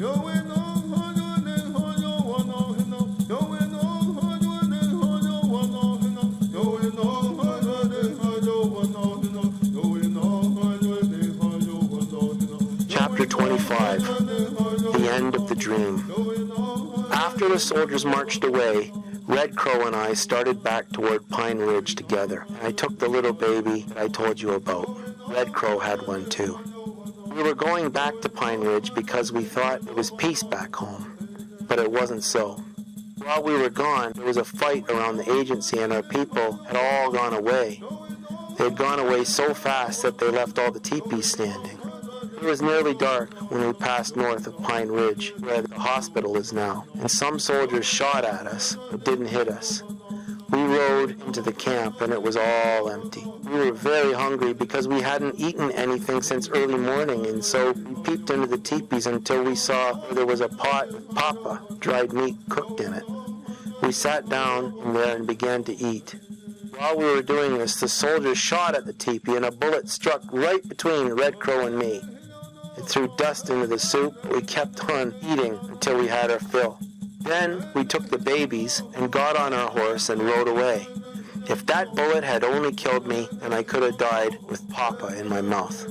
Chapter 25. The End of the Dream. After the soldiers marched away, Red Crow and I started back toward Pine Ridge together. I took the little baby that I told you about. Red Crow had one too. We were going back to Pine Ridge because we thought it was peace back home, but it wasn't so. While we were gone, there was a fight around the agency and our people had all gone away. They had gone away so fast that they left all the teepees standing. It was nearly dark when we passed north of Pine Ridge, where the hospital is now, and some soldiers shot at us, but didn't hit us. We rode into the camp, and it was all empty. We were very hungry because we hadn't eaten anything since early morning, and so we peeped into the teepees until we saw where there was a pot with papa, dried meat, cooked in it. We sat down in there and began to eat. While we were doing this, the soldiers shot at the teepee, and a bullet struck right between Red Crow and me. It threw dust into the soup, but we kept on eating until we had our fill. Then we took the babies and got on our horse and rode away. If that bullet had only killed me, then I could have died with papa in my mouth.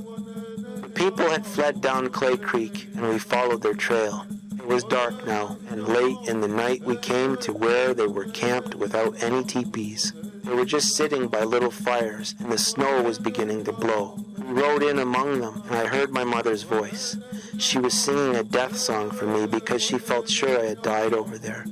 The people had fled down Clay Creek, and we followed their trail. It was dark now, and late in the night we came to where they were camped without any teepees. They were just sitting by little fires, and the snow was beginning to blow. We rode in among them, and I heard my mother's voice. She was singing a death song for me because she felt sure I had died over there.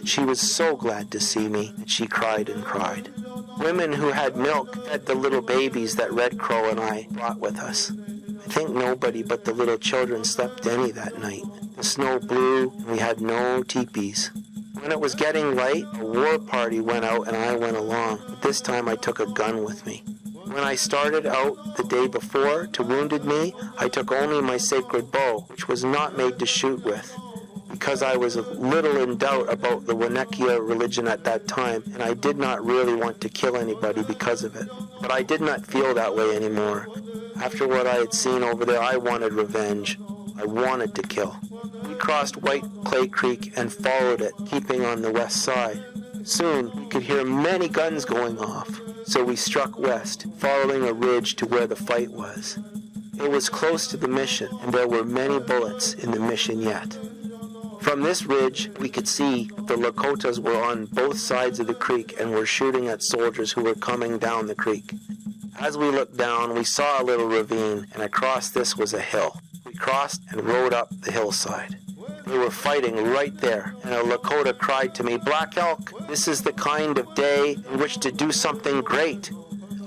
She was so glad to see me that she cried and cried. Women who had milk fed the little babies that Red Crow and I brought with us. I think nobody but the little children slept any that night. The snow blew, and we had no teepees. When it was getting light, a war party went out and I went along, but this time I took a gun with me. When I started out the day before to Wounded Knee, I took only my sacred bow, which was not made to shoot with, because I was a little in doubt about the Wanekia religion at that time, and I did not really want to kill anybody because of it. But I did not feel that way anymore. After what I had seen over there, I wanted revenge. I wanted to kill. We crossed White Clay Creek and followed it, keeping on the west side. Soon, we could hear many guns going off, so we struck west, following a ridge to where the fight was. It was close to the mission, and there were many bullets in the mission yet. From this ridge, we could see the Lakotas were on both sides of the creek and were shooting at soldiers who were coming down the creek. As we looked down, we saw a little ravine, and across this was a hill. We crossed and rode up the hillside. They were fighting right there, and a Lakota cried to me, "Black Elk, this is the kind of day in which to do something great."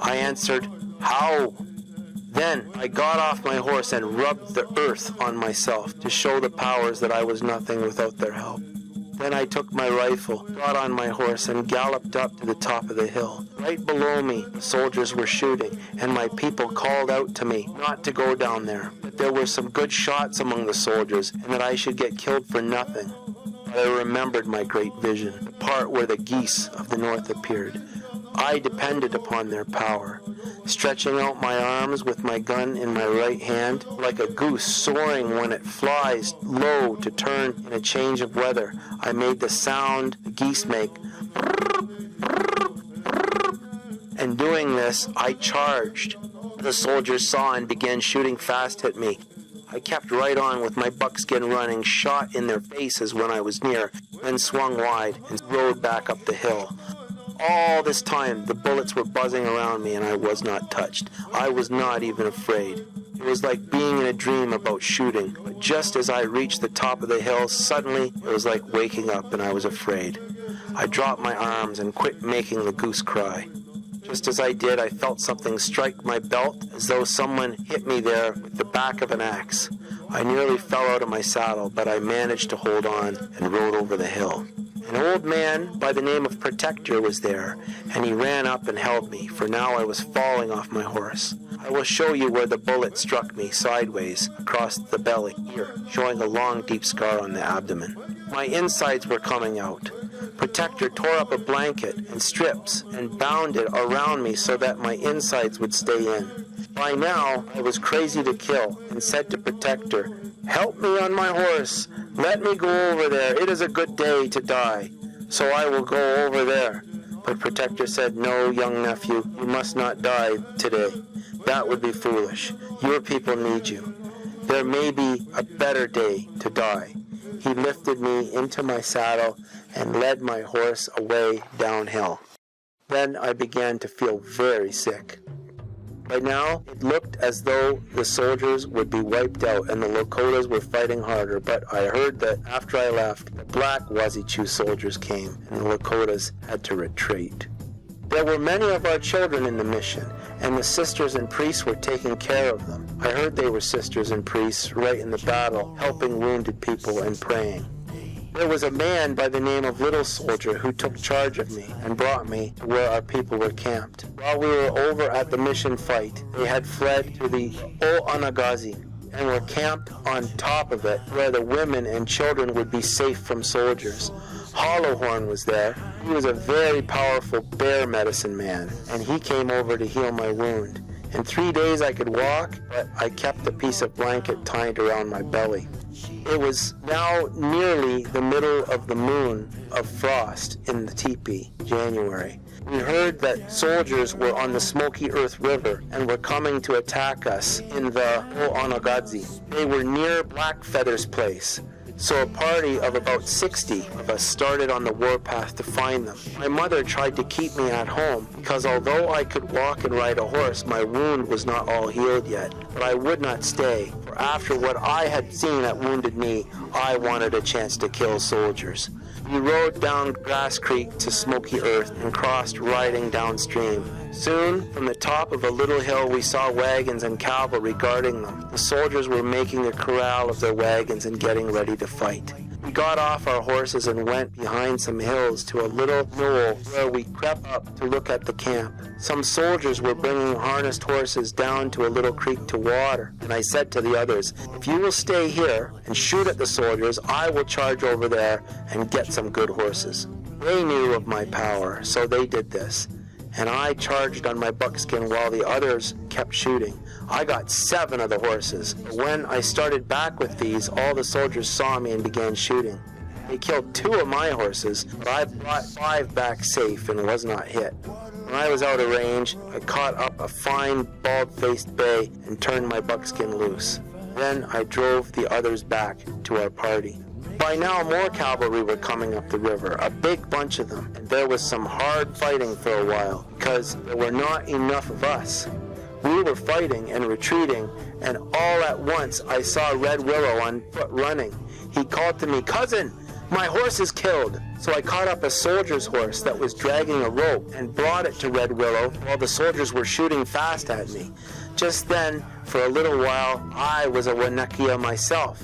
I answered, "How?" Then I got off my horse and rubbed the earth on myself to show the powers that I was nothing without their help. Then I took my rifle, got on my horse, and galloped up to the top of the hill. Right below me, the soldiers were shooting, and my people called out to me not to go down there, that there were some good shots among the soldiers, and that I should get killed for nothing. But I remembered my great vision, the part where the geese of the north appeared. I depended upon their power. Stretching out my arms with my gun in my right hand, like a goose soaring when it flies low to turn in a change of weather, I made the sound the geese make. And doing this, I charged. The soldiers saw and began shooting fast at me. I kept right on with my buckskin running, shot in their faces when I was near, then swung wide and rode back up the hill. All this time, the bullets were buzzing around me, and I was not touched. I was not even afraid. It was like being in a dream about shooting. But just as I reached the top of the hill, suddenly it was like waking up, and I was afraid. I dropped my arms and quit making the goose cry. Just as I did, I felt something strike my belt, as though someone hit me there with the back of an axe. I nearly fell out of my saddle, but I managed to hold on and rode over the hill. An old man by the name of Protector was there, and he ran up and held me, for now I was falling off my horse. I will show you where the bullet struck me sideways across the belly, here, showing a long deep scar on the abdomen. My insides were coming out. Protector tore up a blanket and strips and bound it around me so that my insides would stay in. By now, I was crazy to kill and said to Protector, "Help me on my horse. Let me go over there. It is a good day to die, so I will go over there." But Protector said, "No, young nephew, you must not die today. That would be foolish. Your people need you. There may be a better day to die." He lifted me into my saddle and led my horse away downhill. Then I began to feel very sick. By now, it looked as though the soldiers would be wiped out and the Lakotas were fighting harder, but I heard that after I left, the Black Wazichu soldiers came and the Lakotas had to retreat. There were many of our children in the mission, and the sisters and priests were taking care of them. I heard they were sisters and priests right in the battle, helping wounded people and praying. There was a man by the name of Little Soldier who took charge of me and brought me to where our people were camped. While we were over at the mission fight, they had fled to the O'Anagazi and were camped on top of it where the women and children would be safe from soldiers. Hollowhorn was there. He was a very powerful bear medicine man, and he came over to heal my wound. In 3 days I could walk, but I kept a piece of blanket tied around my belly. It was now nearly the middle of the moon of frost in the teepee, January. We heard that soldiers were on the Smoky Earth River and were coming to attack us in the O'Anagazi. They were near Blackfeather's place. So a party of about 60 of us started on the warpath to find them. My mother tried to keep me at home because although I could walk and ride a horse, my wound was not all healed yet. But I would not stay, for after what I had seen at Wounded Knee, I wanted a chance to kill soldiers. We rode down Grass Creek to Smoky Earth and crossed riding downstream. Soon, from the top of a little hill, we saw wagons and cavalry guarding them. The soldiers were making a corral of their wagons and getting ready to fight. We got off our horses and went behind some hills to a little knoll where we crept up to look at the camp. Some soldiers were bringing harnessed horses down to a little creek to water, and I said to the others, "If you will stay here and shoot at the soldiers, I will charge over there and get some good horses." They knew of my power, so they did this, and I charged on my buckskin while the others kept shooting. I got 7 of the horses. When I started back with these, all the soldiers saw me and began shooting. They killed 2 of my horses, but I brought 5 back safe and was not hit. When I was out of range, I caught up a fine, bald-faced bay and turned my buckskin loose. Then I drove the others back to our party. By now, more cavalry were coming up the river, a big bunch of them, and there was some hard fighting for a while because there were not enough of us. We were fighting and retreating, and all at once I saw Red Willow on foot running. He called to me, "Cousin, my horse is killed." So I caught up a soldier's horse that was dragging a rope and brought it to Red Willow while the soldiers were shooting fast at me. Just then, for a little while, I was a Wanekia myself.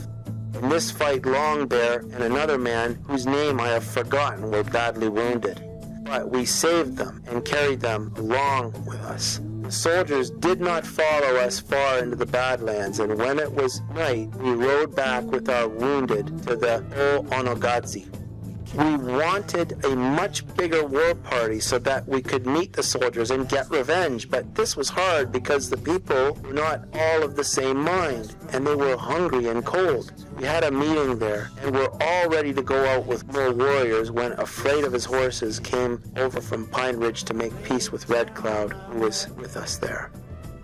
In this fight, Long Bear and another man, whose name I have forgotten, were badly wounded. But we saved them and carried them along with us. The soldiers did not follow us far into the Badlands, and when it was night, we rode back with our wounded to the O'Anagazi. We wanted a much bigger war party so that we could meet the soldiers and get revenge, but this was hard because the people were not all of the same mind, and they were hungry and cold. We had a meeting there, and were all ready to go out with more warriors when Afraid of his horses came over from Pine Ridge to make peace with Red Cloud, who was with us there.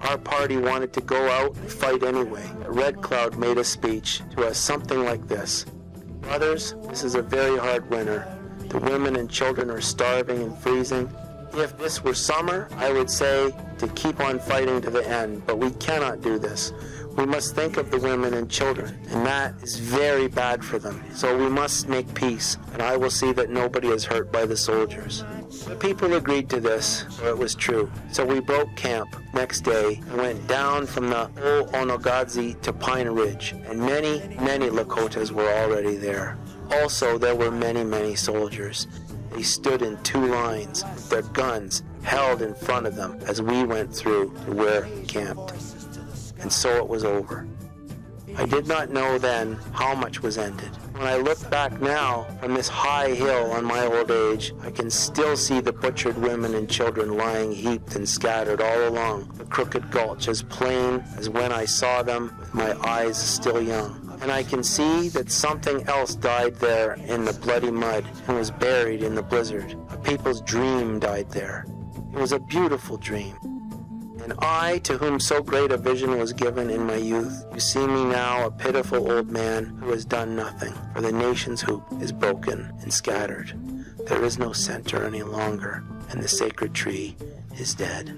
Our party wanted to go out and fight anyway. Red Cloud made a speech to us something like this: "Brothers, this is a very hard winter. The women and children are starving and freezing. If this were summer, I would say to keep on fighting to the end, but we cannot do this. We must think of the women and children, and that is very bad for them. So we must make peace, and I will see that nobody is hurt by the soldiers." The people agreed to this, for it was true. So we broke camp next day and went down from the O'Anagazi to Pine Ridge, and many, many Lakotas were already there. Also, there were many, many soldiers. They stood in 2 lines, with their guns held in front of them as we went through to where we camped. And so it was over. I did not know then how much was ended. When I look back now from this high hill on my old age, I can still see the butchered women and children lying heaped and scattered all along the crooked gulch, as plain as when I saw them with my eyes still young. And I can see that something else died there in the bloody mud and was buried in the blizzard. A people's dream died there. It was a beautiful dream. And I, to whom so great a vision was given in my youth, you see me now a pitiful old man who has done nothing, for the nation's hoop is broken and scattered. There is no center any longer, and the sacred tree is dead.